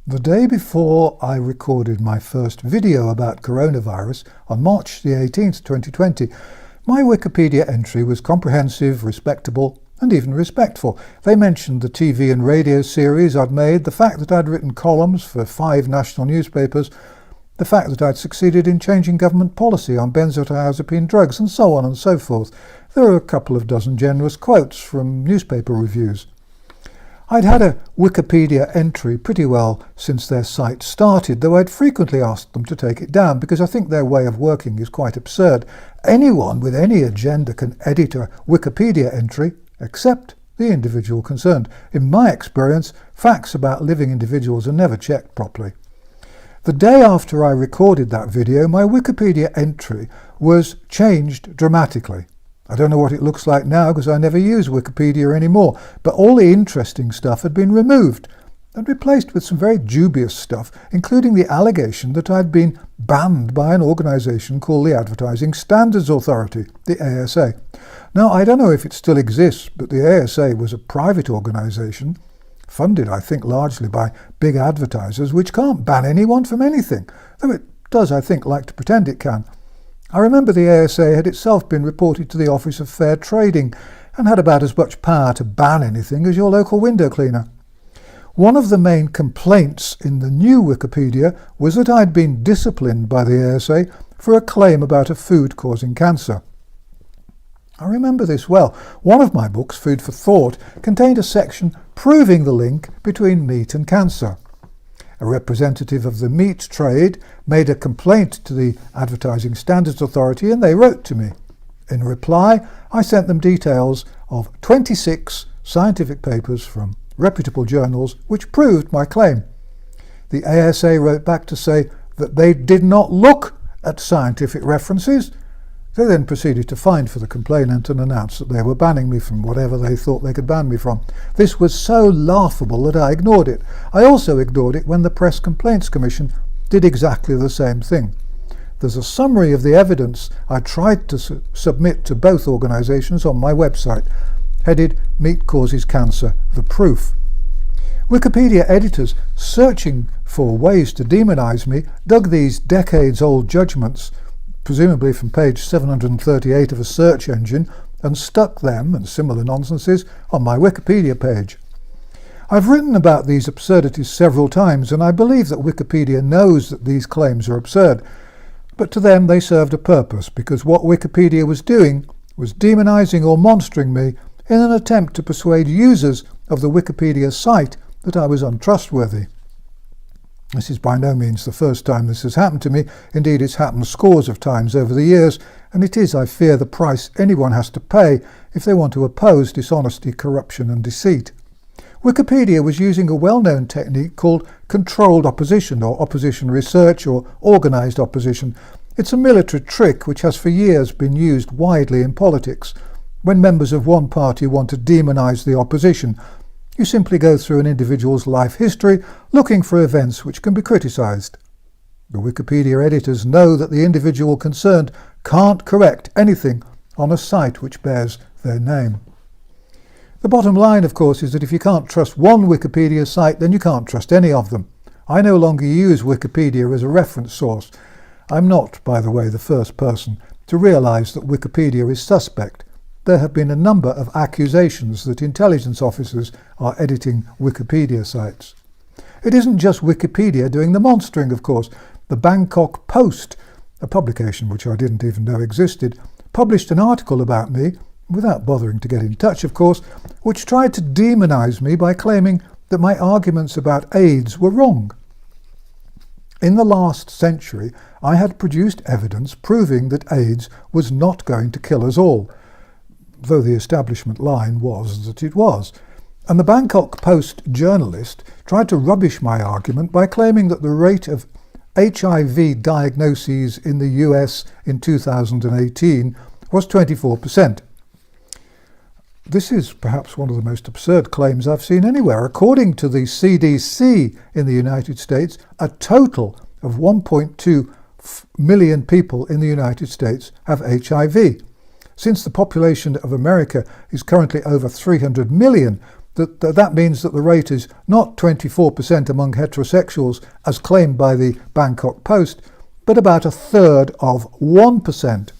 The day before I recorded my first video about coronavirus on March the 18th, 2020, my Wikipedia entry was comprehensive, respectable, and even respectful. They mentioned the TV and radio series I'd made, the fact that I'd written columns for 5 national newspapers, the fact that I'd succeeded in changing government policy on benzodiazepine drugs, and so on and so forth. There were a couple of dozen generous quotes from newspaper reviews. I'd had a Wikipedia entry pretty well since their site started, though I'd frequently asked them to take it down because I think their way of working is quite absurd. Anyone with any agenda can edit a Wikipedia entry, except the individual concerned. In my experience, facts about living individuals are never checked properly. The day after I recorded that video, my Wikipedia entry was changed dramatically. I don't know what it looks like now because I never use Wikipedia anymore, but all the interesting stuff had been removed and replaced with some very dubious stuff, including the allegation that I'd been banned by an organisation called the Advertising Standards Authority, the ASA. Now, I don't know if it still exists, but the ASA was a private organisation, funded, I think, largely by big advertisers, which can't ban anyone from anything, though it does, I think, like to pretend it can. I remember the ASA had itself been reported to the Office of Fair Trading and had about as much power to ban anything as your local window cleaner. One of the main complaints in the new Wikipedia was that I'd been disciplined by the ASA for a claim about a food causing cancer. I remember this well. One of my books, Food for Thought, contained a section proving the link between meat and cancer. A representative of the meat trade made a complaint to the Advertising Standards Authority and they wrote to me. In reply, I sent them details of 26 scientific papers from reputable journals which proved my claim. The ASA wrote back to say that they did not look at scientific references. They then proceeded to fine for the complainant and announced that they were banning me from whatever they thought they could ban me from. This was so laughable that I ignored it. I also ignored it when the Press Complaints Commission did exactly the same thing. There's a summary of the evidence I tried to submit to both organisations on my website, headed Meat Causes Cancer, the Proof. Wikipedia editors searching for ways to demonise me dug these decades-old judgments, presumably from page 738 of a search engine, and stuck them and similar nonsenses on my Wikipedia page. I've written about these absurdities several times, and I believe that Wikipedia knows that these claims are absurd, but to them they served a purpose, because what Wikipedia was doing was demonising or monstering me in an attempt to persuade users of the Wikipedia site that I was untrustworthy. This is by no means the first time this has happened to me. Indeed, it's happened scores of times over the years, and it is, I fear, the price anyone has to pay if they want to oppose dishonesty, corruption and deceit. Wikipedia was using a well-known technique called controlled opposition, or opposition research, or organised opposition. It's a military trick which has for years been used widely in politics. When members of one party want to demonise the opposition, you simply go through an individual's life history looking for events which can be criticised. The Wikipedia editors know that the individual concerned can't correct anything on a site which bears their name. The bottom line, of course, is that if you can't trust one Wikipedia site, then you can't trust any of them. I no longer use Wikipedia as a reference source. I'm not, by the way, the first person to realise that Wikipedia is suspect. There have been a number of accusations that intelligence officers are editing Wikipedia sites. It isn't just Wikipedia doing the monstering, of course. The Bangkok Post, a publication which I didn't even know existed, published an article about me, without bothering to get in touch, of course, which tried to demonise me by claiming that my arguments about AIDS were wrong. In the last century, I had produced evidence proving that AIDS was not going to kill us all, though the establishment line was that it was. And the Bangkok Post journalist tried to rubbish my argument by claiming that the rate of HIV diagnoses in the US in 2018 was 24%. This is perhaps one of the most absurd claims I've seen anywhere. According to the CDC in the United States, a total of 1.2 million people in the United States have HIV. Since the population of America is currently over 300 million, that means that the rate is not 24% among heterosexuals, as claimed by the Bangkok Post, but about a third of 1%.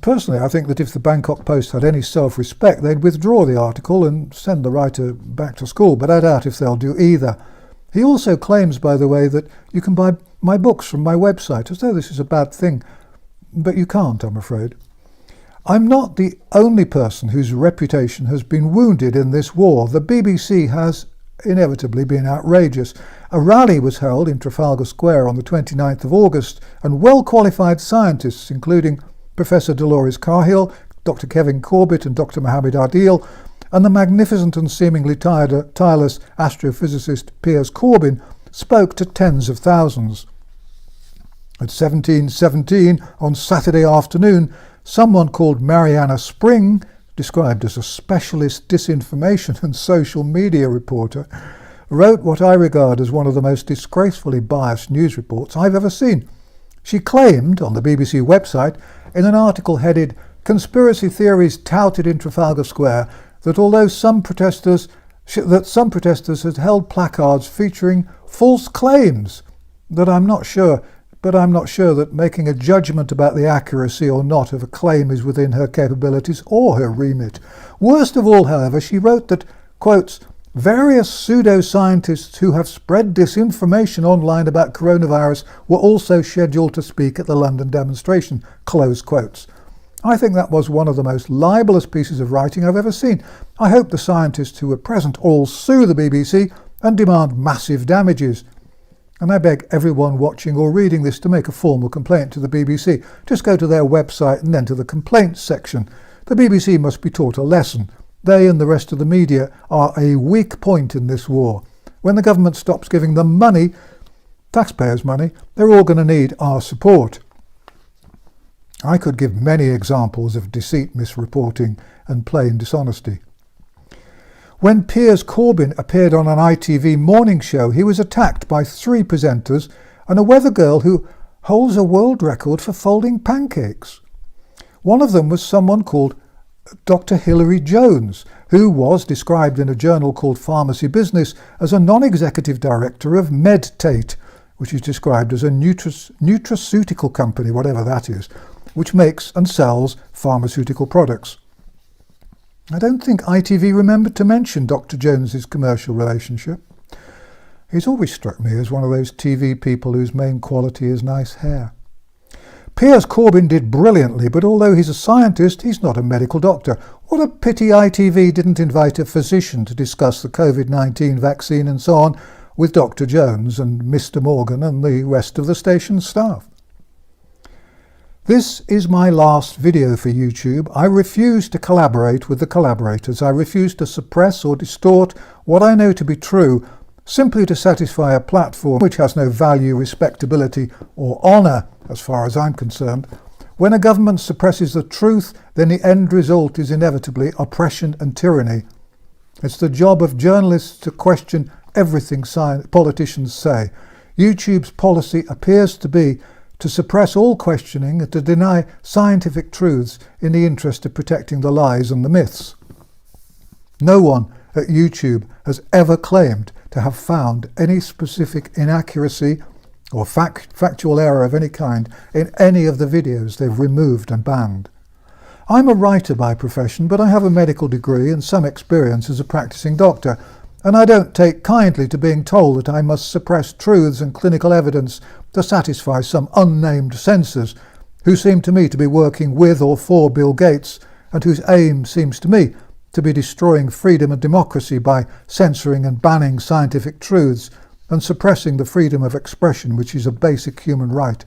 Personally, I think that if the Bangkok Post had any self-respect, they'd withdraw the article and send the writer back to school, but I doubt if they'll do either. He also claims, by the way, that you can buy my books from my website, as though this is a bad thing, but you can't, I'm afraid. I'm not the only person whose reputation has been wounded in this war. The BBC has inevitably been outrageous. A rally was held in Trafalgar Square on the 29th of August, and well-qualified scientists, including Professor Dolores Cahill, Dr. Kevin Corbett and Dr. Mohammed Adil, and the magnificent and seemingly tireless astrophysicist Piers Corbyn, spoke to tens of thousands. At 17:17 on Saturday afternoon, someone called Mariana Spring, described as a specialist disinformation and social media reporter, wrote what I regard as one of the most disgracefully biased news reports I've ever seen. She claimed on the BBC website, in an article headed "Conspiracy Theories Touted in Trafalgar Square," that although some protesters had held placards featuring false claims, I'm not sure that making a judgment about the accuracy or not of a claim is within her capabilities or her remit. Worst of all, however, she wrote that, quotes, "various pseudoscientists who have spread disinformation online about coronavirus were also scheduled to speak at the London demonstration," close quotes. I think that was one of the most libelous pieces of writing I've ever seen. I hope the scientists who were present all sue the BBC and demand massive damages. And I beg everyone watching or reading this to make a formal complaint to the BBC. Just go to their website and then to the complaints section. The BBC must be taught a lesson. They and the rest of the media are a weak point in this war. When the government stops giving them money, taxpayers' money, they're all going to need our support. I could give many examples of deceit, misreporting and plain dishonesty. When Piers Corbyn appeared on an ITV morning show, he was attacked by 3 presenters and a weather girl who holds a world record for folding pancakes. One of them was someone called Dr. Hilary Jones, who was described in a journal called Pharmacy Business as a non-executive director of Medtate, which is described as a nutraceutical company, whatever that is, which makes and sells pharmaceutical products. I don't think ITV remembered to mention Dr. Jones's commercial relationship. He's always struck me as one of those TV people whose main quality is nice hair. Piers Corbyn did brilliantly, but although he's a scientist, he's not a medical doctor. What a pity ITV didn't invite a physician to discuss the COVID-19 vaccine and so on with Dr. Jones and Mr. Morgan and the rest of the station's staff. This is my last video for YouTube. I refuse to collaborate with the collaborators. I refuse to suppress or distort what I know to be true simply to satisfy a platform which has no value, respectability or honour as far as I'm concerned. When a government suppresses the truth, then the end result is inevitably oppression and tyranny. It's the job of journalists to question everything politicians say. YouTube's policy appears to be to suppress all questioning and to deny scientific truths in the interest of protecting the lies and the myths. No one at YouTube has ever claimed to have found any specific inaccuracy or factual error of any kind in any of the videos they've removed and banned. I'm a writer by profession, but I have a medical degree and some experience as a practicing doctor, and I don't take kindly to being told that I must suppress truths and clinical evidence to satisfy some unnamed censors who seem to me to be working with or for Bill Gates and whose aim seems to me to be destroying freedom and democracy by censoring and banning scientific truths and suppressing the freedom of expression, which is a basic human right.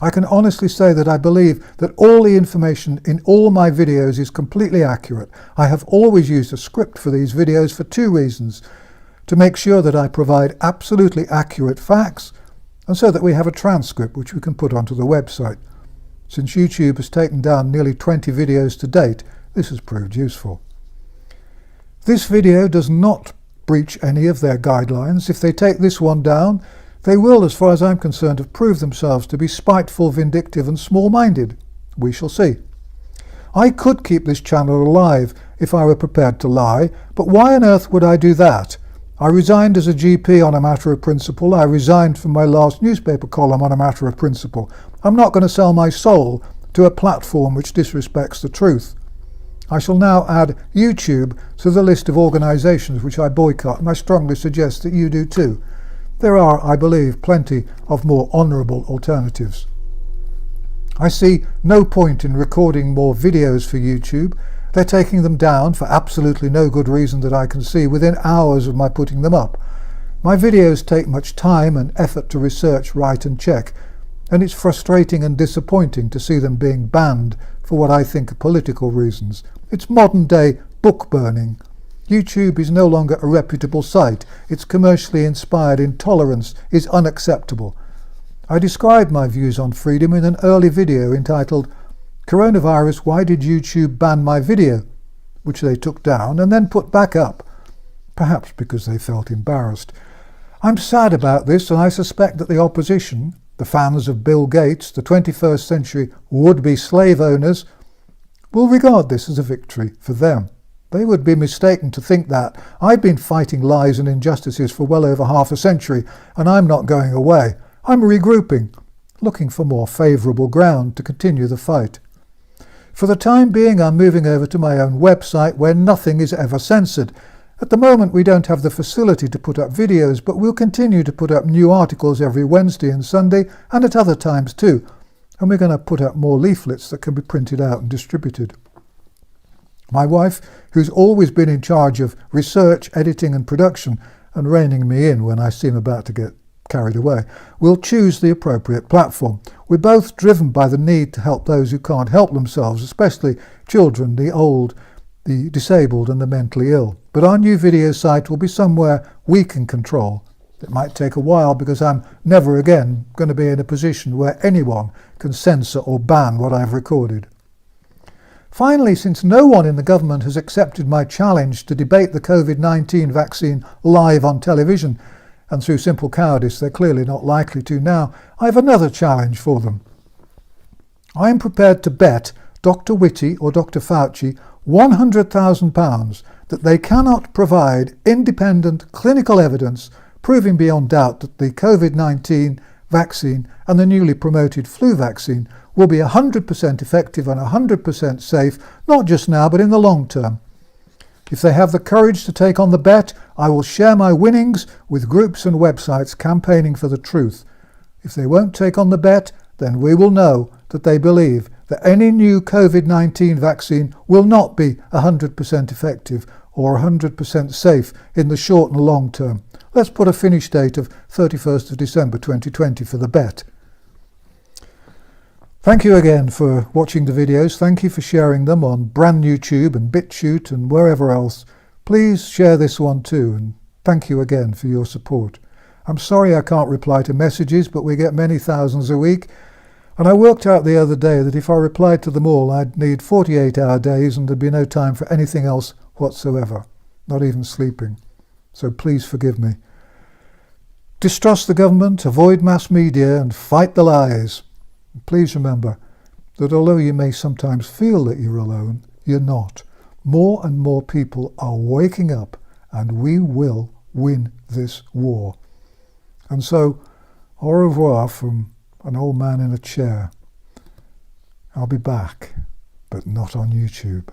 I can honestly say that I believe that all the information in all my videos is completely accurate. I have always used a script for these videos for 2 reasons: to make sure that I provide absolutely accurate facts, and so that we have a transcript which we can put onto the website. Since YouTube has taken down nearly 20 videos to date, this has proved useful. This video does not breach any of their guidelines. If they take this one down, they will, as far as I'm concerned, have proved themselves to be spiteful, vindictive and small-minded. We shall see. I could keep this channel alive if I were prepared to lie, but why on earth would I do that? I resigned as a GP on a matter of principle. I resigned from my last newspaper column on a matter of principle. I'm not going to sell my soul to a platform which disrespects the truth. I shall now add YouTube to the list of organisations which I boycott, and I strongly suggest that you do too. There are, I believe, plenty of more honourable alternatives. I see no point in recording more videos for YouTube. They're taking them down for absolutely no good reason that I can see within hours of my putting them up. My videos take much time and effort to research, write and check, and it's frustrating and disappointing to see them being banned for what I think are political reasons. It's modern day book burning. YouTube is no longer a reputable site. Its commercially inspired intolerance is unacceptable. I described my views on freedom in an early video entitled Coronavirus, Why Did YouTube Ban My Video?, which they took down and then put back up, perhaps because they felt embarrassed. I'm sad about this, and I suspect that the opposition, the fans of Bill Gates, the 21st century would-be slave owners, will regard this as a victory for them. They would be mistaken to think that. I've been fighting lies and injustices for well over half a century, and I'm not going away. I'm regrouping, looking for more favourable ground to continue the fight. For the time being, I'm moving over to my own website where nothing is ever censored. At the moment, we don't have the facility to put up videos, but we'll continue to put up new articles every Wednesday and Sunday, and at other times too. And we're going to put up more leaflets that can be printed out and distributed. My wife, who's always been in charge of research, editing and production, and reining me in when I seem about to get carried away, will choose the appropriate platform. We're both driven by the need to help those who can't help themselves, especially children, the old, the disabled and the mentally ill. But our new video site will be somewhere we can control. It might take a while because I'm never again going to be in a position where anyone can censor or ban what I've recorded. Finally, since no one in the government has accepted my challenge to debate the COVID-19 vaccine live on television, and through simple cowardice they're clearly not likely to now, I have another challenge for them. I am prepared to bet Dr. Whitty or Dr. Fauci £100,000 that they cannot provide independent clinical evidence proving beyond doubt that the COVID-19 vaccine and the newly promoted flu vaccine will be 100% effective and 100% safe, not just now but in the long term. If they have the courage to take on the bet, I will share my winnings with groups and websites campaigning for the truth. If they won't take on the bet, then we will know that they believe that any new COVID-19 vaccine will not be 100% effective or 100% safe in the short and long term. Let's put a finish date of 31st of December 2020 for the bet. Thank you again for watching the videos. Thank you for sharing them on brand YouTube and BitChute and wherever else. Please share this one too, and thank you again for your support. I'm sorry I can't reply to messages, but we get many thousands a week, and I worked out the other day that if I replied to them all, I'd need 48-hour days and there'd be no time for anything else whatsoever, not even sleeping. So please forgive me. Distrust the government, avoid mass media, and fight the lies. Please remember that although you may sometimes feel that you're alone, you're not. More and more people are waking up, and we will win this war. And so, au revoir from an old man in a chair. I'll be back, but not on YouTube.